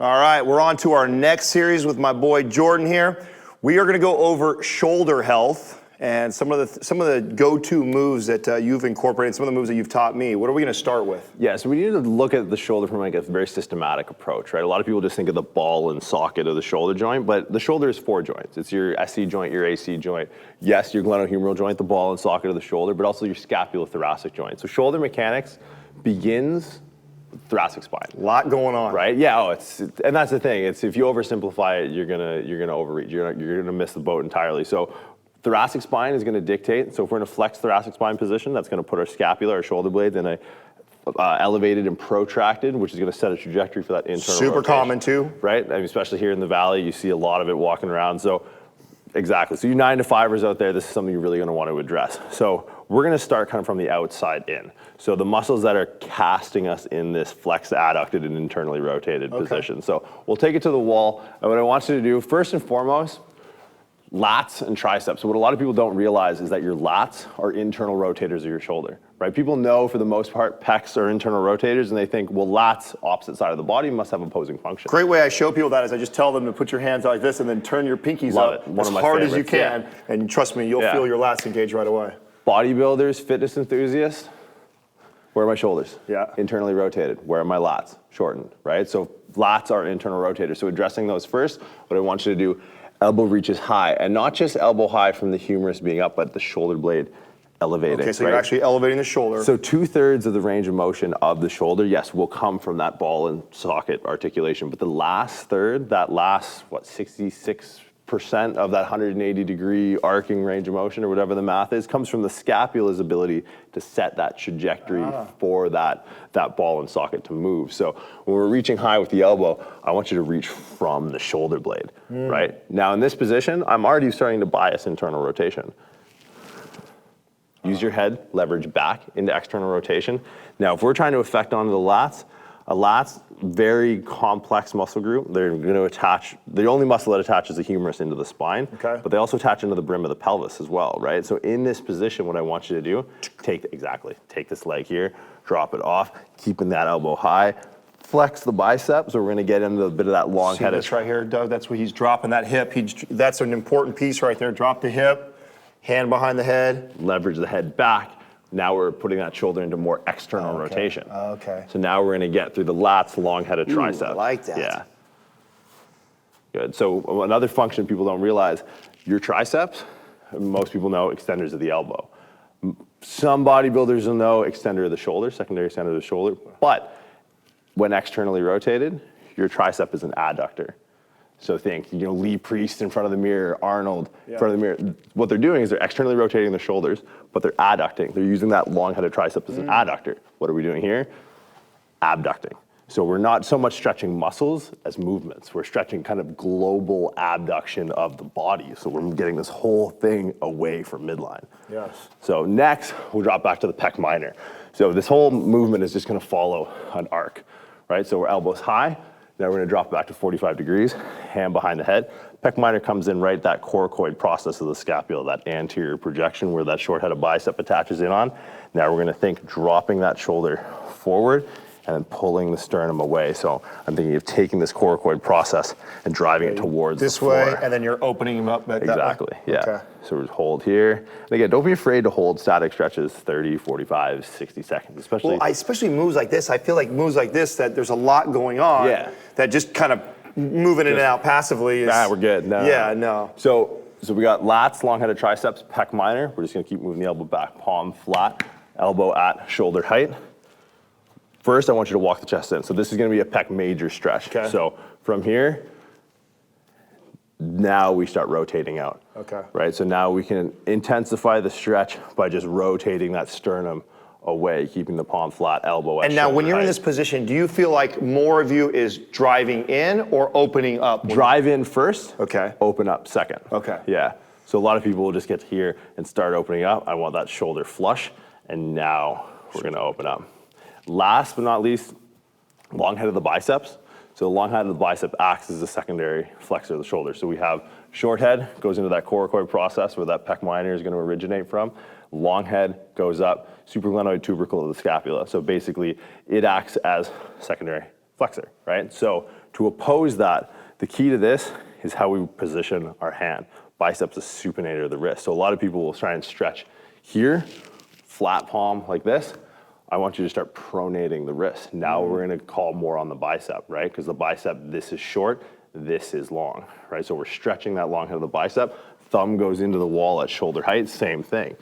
All right, we're on to our next series with my boy Jordan here. We are going to go over shoulder health and some of the go-to moves that you've incorporated, some of the moves that you've taught me. What are we going to start with? Yeah, so we need to look at the shoulder from like a very systematic approach, right? A lot of people just think of the ball and socket of the shoulder joint, but the shoulder is 4 joints. It's your SC joint, your AC joint, yes, your glenohumeral joint, the ball and socket of the shoulder, but also your scapulothoracic joint. So shoulder mechanics begins thoracic spine. A lot going on, right? Yeah. And that's the thing. It's if you oversimplify it, you're gonna overreach. You're gonna miss the boat entirely. So, thoracic spine is gonna dictate. So, if we're in a flexed thoracic spine position, that's gonna put our scapula, our shoulder blades, in a elevated and protracted, which is gonna set a trajectory for that internal. Super rotation, common too, right? I mean, especially here in the valley, you see a lot of it walking around. So, exactly. So, you 9 to 5ers out there, this is something you're really gonna want to address. So, we're gonna start kind of from the outside in. So the muscles that are casting us in this flexed, adducted, and internally rotated position. So we'll take it to the wall. And what I want you to do, first and foremost, lats and triceps. So what a lot of people don't realize is that your lats are internal rotators of your shoulder, right? People know for the most part pecs are internal rotators, and they think, well, lats, opposite side of the body, must have opposing function. Great way I show people that is I just tell them to put your hands out like this and then turn your pinkies up as hard as you can. Yeah. And trust me, you'll feel your lats engage right away. Bodybuilders, fitness enthusiasts, where are my shoulders? Yeah. Internally rotated. Where are my lats? Shortened, right? So lats are internal rotators. So addressing those first, what I want you to do, elbow reaches high, and not just elbow high from the humerus being up, but the shoulder blade elevating. Okay, so you're actually elevating the shoulder. So 2/3 of the range of motion of the shoulder, yes, will come from that ball and socket articulation, but the last third, that last, 66% of that 180-degree arcing range of motion, or whatever the math is, comes from the scapula's ability to set that trajectory for that ball and socket to move. So when we're reaching high with the elbow, I want you to reach from the shoulder blade, right? Now in this position, I'm already starting to bias internal rotation. Use your head, leverage back into external rotation. Now if we're trying to affect onto the lats, a lats, very complex muscle group. They're going to attach, the only muscle that attaches the humerus into the spine, but they also attach into the brim of the pelvis as well, right? So in this position, what I want you to do, take this leg here, drop it off, keeping that elbow high, flex the biceps, so we're going to get into a bit of that long-headed. See this right here, Doug? That's where he's dropping that hip. That's an important piece right there. Drop the hip, hand behind the head. Leverage the head back. Now we're putting that shoulder into more external rotation. Okay. So now we're going to get through the lats, long-headed tricep. I like that. Yeah. Good. So another function people don't realize, your triceps, most people know extenders of the elbow. Some bodybuilders will know extender of the shoulder, secondary extender of the shoulder, but when externally rotated, your tricep is an adductor. So think, Lee Priest in front of the mirror, Arnold in front of the mirror. What they're doing is they're externally rotating their shoulders, but they're adducting. They're using that long-headed tricep as an adductor. What are we doing here? Abducting. So we're not so much stretching muscles as movements. We're stretching kind of global abduction of the body. So we're getting this whole thing away from midline. Yes. So next, we'll drop back to the pec minor. So this whole movement is just gonna follow an arc, right? So we're elbows high. Now we're gonna drop back to 45 degrees, hand behind the head. Pec minor comes in right that coracoid process of the scapula, that anterior projection where that short-headed bicep attaches in on. Now we're gonna think dropping that shoulder forward and then pulling the sternum away. So I'm thinking of taking this coracoid process and driving it towards this the floor. way, and then you're opening them up like exactly, that way? Yeah. Okay. So we hold here. And again, don't be afraid to hold static stretches 30, 45, 60 seconds, especially. Well, especially moves like this. I feel like moves like this, that there's a lot going on. Yeah. That just kind of moving in and out passively is. Nah, we're good. No. Yeah, no. So we got lats, long-headed triceps, pec minor. We're just gonna keep moving the elbow back, palm flat, elbow at shoulder height. First, I want you to walk the chest in. So this is gonna be a pec major stretch. Okay. So from here, now we start rotating out. Okay. Right, so now we can intensify the stretch by just rotating that sternum away, keeping the palm flat, elbow at And now when you're height. in this position, do you feel like more of you is driving in or opening up? Drive in first, Okay. open up second. Okay. Yeah, so a lot of people will just get here and start opening up. I want that shoulder flush, and now we're gonna open up. Last but not least, long head of the biceps. So the long head of the bicep acts as a secondary flexor of the shoulder. So we have short head, goes into that coracoid process where that pec minor is gonna originate from. Long head goes up, supraglenoid tubercle of the scapula. So basically, it acts as secondary flexor, right? So To oppose that, the key to this is how we position our hand. Biceps is supinator of the wrist. So a lot of people will try and stretch here, flat palm like this. I want you to start pronating the wrist. Now we're gonna call more on the bicep, right? Because the bicep, this is short, this is long, right? So we're stretching that long head of the bicep. Thumb goes into the wall at shoulder height, same thing.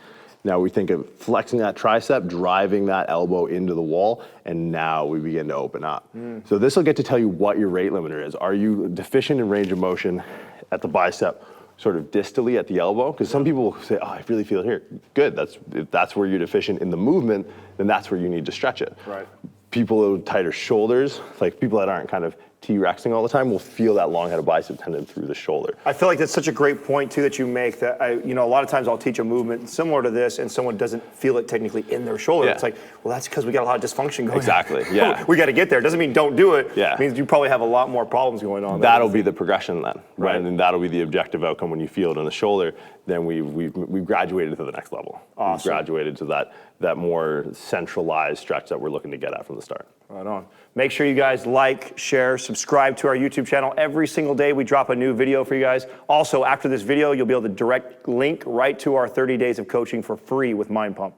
Now we think of flexing that tricep, driving that elbow into the wall, and now we begin to open up. So this will get to tell you what your rate limiter is. Are you deficient in range of motion at the bicep, sort of distally at the elbow? Because some people will say, oh, I really feel it here. Good, if that's where you're deficient in the movement, then that's where you need to stretch it. Right. People with tighter shoulders, like people that aren't kind of T-rexing all the time, will feel that long head of bicep tendon through the shoulder. I feel like that's such a great point too that you make, that a lot of times I'll teach a movement similar to this and someone doesn't feel it technically in their shoulder. Yeah. It's like, well, that's because we got a lot of dysfunction going on. Exactly, yeah. We got to get there. It doesn't mean don't do it. Yeah. It means you probably have a lot more problems going on. That'll be the progression then, right? Right. And that'll be the objective outcome when you feel it in the shoulder. Then we've graduated to the next level. Awesome. We've graduated to that more centralized stretch that we're looking to get at from the start. Right on. Make sure you guys like, share, subscribe to our YouTube channel. Every single day we drop a new video for you guys. Also, after this video, you'll be able to direct link right to our 30 days of coaching for free with Mind Pump.